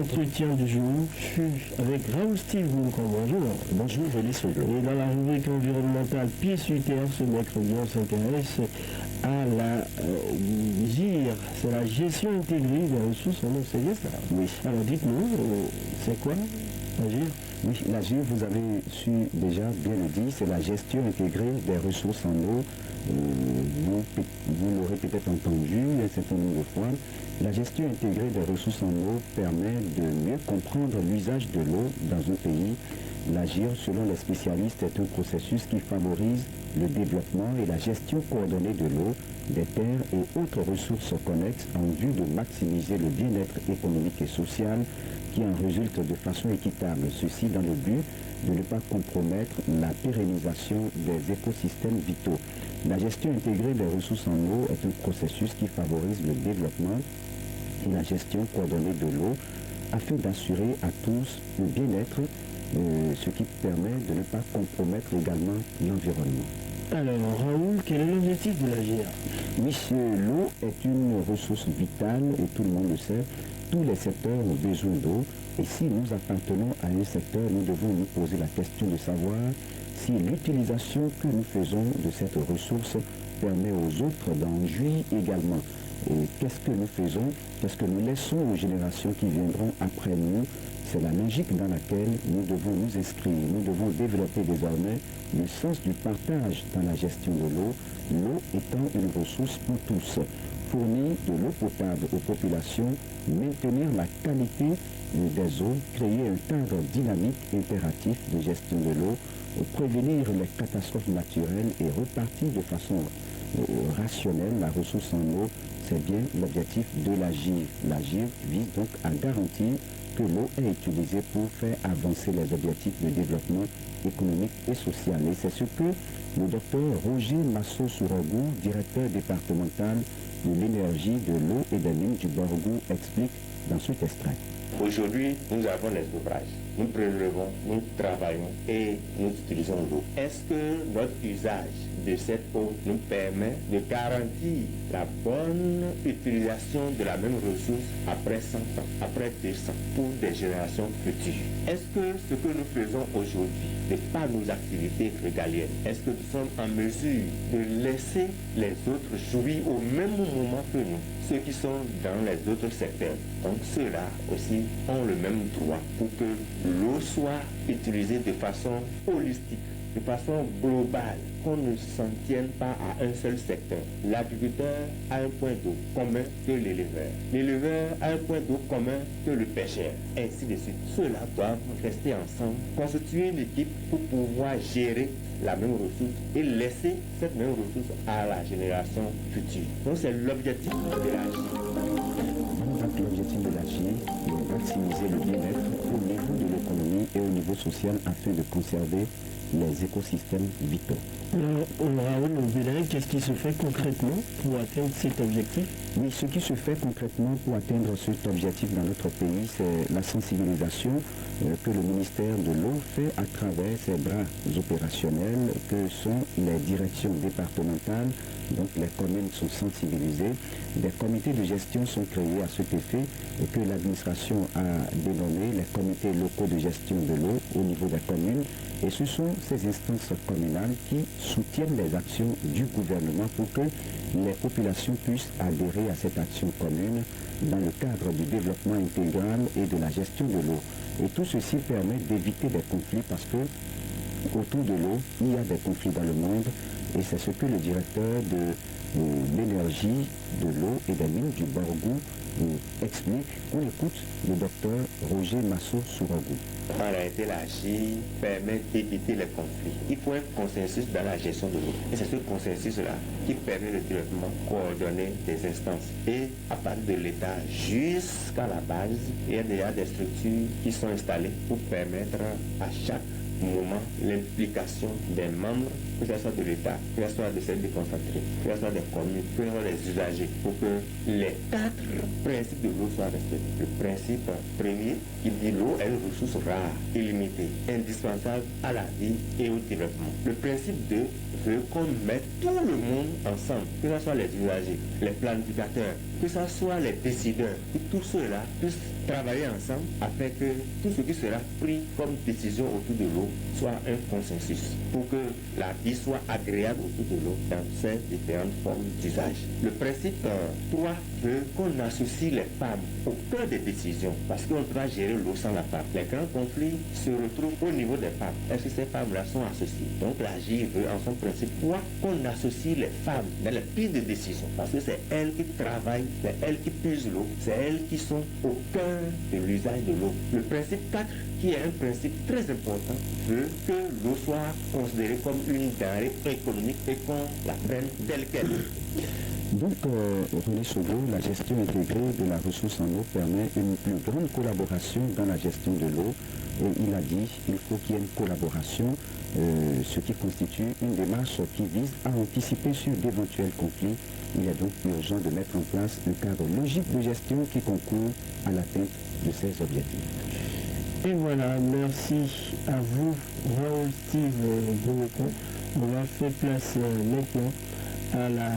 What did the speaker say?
L'entretien du jour fut avec Raoul Steve Goulcon. Bonjour. Bonjour, Félix Foglo. Et dans la rubrique environnementale Pieds sur terre, ce mercredi, on s'intéresse à la GIR. C'est la gestion intégrée des ressources en eau. C'est bien ça? Oui. Alors dites-nous, c'est quoi la GIR? Oui, la GIR, vous avez su déjà bien le dire, c'est la gestion intégrée des ressources en eau. Vous l'aurez peut-être entendu un certain nombre de fois. La gestion intégrée des ressources en eau permet de mieux comprendre l'usage de l'eau dans un pays. La GIR, selon les spécialistes, est un processus qui favorise le développement et la gestion coordonnée de l'eau, des terres et autres ressources connexes en vue de maximiser le bien-être économique et social qui en résulte de façon équitable. Ceci dans le but de ne pas compromettre la pérennisation des écosystèmes vitaux. La gestion intégrée des ressources en eau est un processus qui favorise le développement et la gestion coordonnée de l'eau afin d'assurer à tous le bien-être, ce qui permet de ne pas compromettre également l'environnement. Alors Raoul, quel est l'objectif de la GIR? Oui, l'eau est une ressource vitale et tout le monde le sait. Tous les secteurs ont besoin d'eau et si nous appartenons à un secteur, nous devons nous poser la question de savoir si l'utilisation que nous faisons de cette ressource permet aux autres d'en jouir également. Et qu'est-ce que nous faisons? Qu'est-ce que nous laissons aux générations qui viendront après nous? C'est la logique dans laquelle nous devons nous inscrire. Nous devons développer désormais le sens du partage dans la gestion de l'eau, l'eau étant une ressource pour tous. Fournir de l'eau potable aux populations, maintenir la qualité des eaux, créer un cadre dynamique impératif de gestion de l'eau, prévenir les catastrophes naturelles et repartir de façon rationnelle la ressource en eau, c'est bien l'objectif de la GIR. La GIR vise donc à garantir que l'eau est utilisée pour faire avancer les objectifs de développement économique et social. Et c'est ce que le docteur Roger Masso-Sourogou, directeur départemental de l'énergie, de l'eau et des mines du Borgou, explique dans cet extrait. Aujourd'hui, nous avons les ouvrages, nous prélevons, nous travaillons et nous utilisons l'eau. Est-ce que notre usage de cette eau nous permet de garantir la bonne utilisation de la même ressource après 100 ans, après 200, pour des générations futures? Est-ce que ce que nous faisons aujourd'hui n'est pas nos activités régaliennes? Est-ce que nous sommes en mesure de laisser les autres jouir au même moment que nous, ceux qui sont dans les autres secteurs? Donc ceux-là aussi ont le même droit pour que l'eau soit utilisée de façon holistique, de façon globale, qu'on ne s'en tienne pas à un seul secteur. L'agriculteur a un point d'eau commun que l'éleveur. L'éleveur a un point d'eau commun que le pêcheur. Ainsi de suite. Ceux-là doivent rester ensemble, constituer une équipe pour pouvoir gérer la même ressource et laisser cette même ressource à la génération future. Donc c'est l'objectif de la GIR. L'objectif de la GIR est de maximiser le bien-être au niveau de l'économie et au niveau social afin de conserver les écosystèmes vitaux. Alors, Raoul, qu'est-ce qui se fait concrètement pour atteindre cet objectif? Oui, ce qui se fait concrètement pour atteindre cet objectif dans notre pays, c'est la sensibilisation que le ministère de l'eau fait à travers ses bras opérationnels que sont les directions départementales. Donc les communes sont sensibilisées, des comités de gestion sont créés à cet effet et que l'administration a dénommé les comités locaux de gestion de l'eau au niveau des communes. Et ce sont ces instances communales qui soutiennent les actions du gouvernement pour que les populations puissent adhérer à cette action commune dans le cadre du développement intégral et de la gestion de l'eau. Et tout ceci permet d'éviter des conflits parce que autour de l'eau, il y a des conflits dans le monde et c'est ce que le directeur de l'énergie, de l'eau et des mines du Borgou explique. On écoute le docteur Roger Masso-Sourogou. En réalité, la GIR permet d'éviter les conflits. Il faut un consensus dans la gestion de l'eau. Et c'est ce consensus-là qui permet le développement coordonné des instances. Et à partir de l'État jusqu'à la base, il y a déjà des structures qui sont installées pour permettre à chaque moment l'implication des membres, que ce soit de l'État, que ce soit de celles déconcentrées, que ce soit des communes, que ce soit des usagers, pour que les 4 principes de l'eau soient respectés. Le principe premier, qui dit l'eau est une ressource rare, illimitée, indispensable à la vie et au développement. Le principe 2 veut qu'on mette tout le monde ensemble, que ce soit les usagers, les planificateurs, que ce soit les décideurs, que tous ceux-là puissent travailler ensemble afin que tout ce qui sera pris comme décision autour de l'eau soit un consensus pour que la vie soit agréable autour de l'eau dans ces différentes formes d'usage. Le principe 3 veut qu'on associe les femmes au cœur des décisions parce qu'on doit gérer l'eau sans la femme. Les grands conflits se retrouvent au niveau des femmes. Est-ce que ces femmes-là sont associées? Donc la J veut en son principe 3 qu'on associe les femmes dans les prises de décision parce que c'est elles qui travaillent, c'est elles qui puisent l'eau, c'est elles qui sont au cœur de l'usage de l'eau. Le principe 4, qui est un principe très important, veut que l'eau soit considérée comme une denrée économique et qu'on la prenne telle qu'elle est. Donc, René Sogo, la gestion intégrée de la ressource en eau permet une plus grande collaboration dans la gestion de l'eau. Et il a dit qu'il faut qu'il y ait une collaboration, ce qui constitue une démarche qui vise à anticiper sur d'éventuels conflits. Il est donc urgent de mettre en place un cadre logique de gestion qui concourt à l'atteinte de ces objectifs. Et voilà, merci à vous, Raoul Steve Bourreton. On va faire place maintenant à la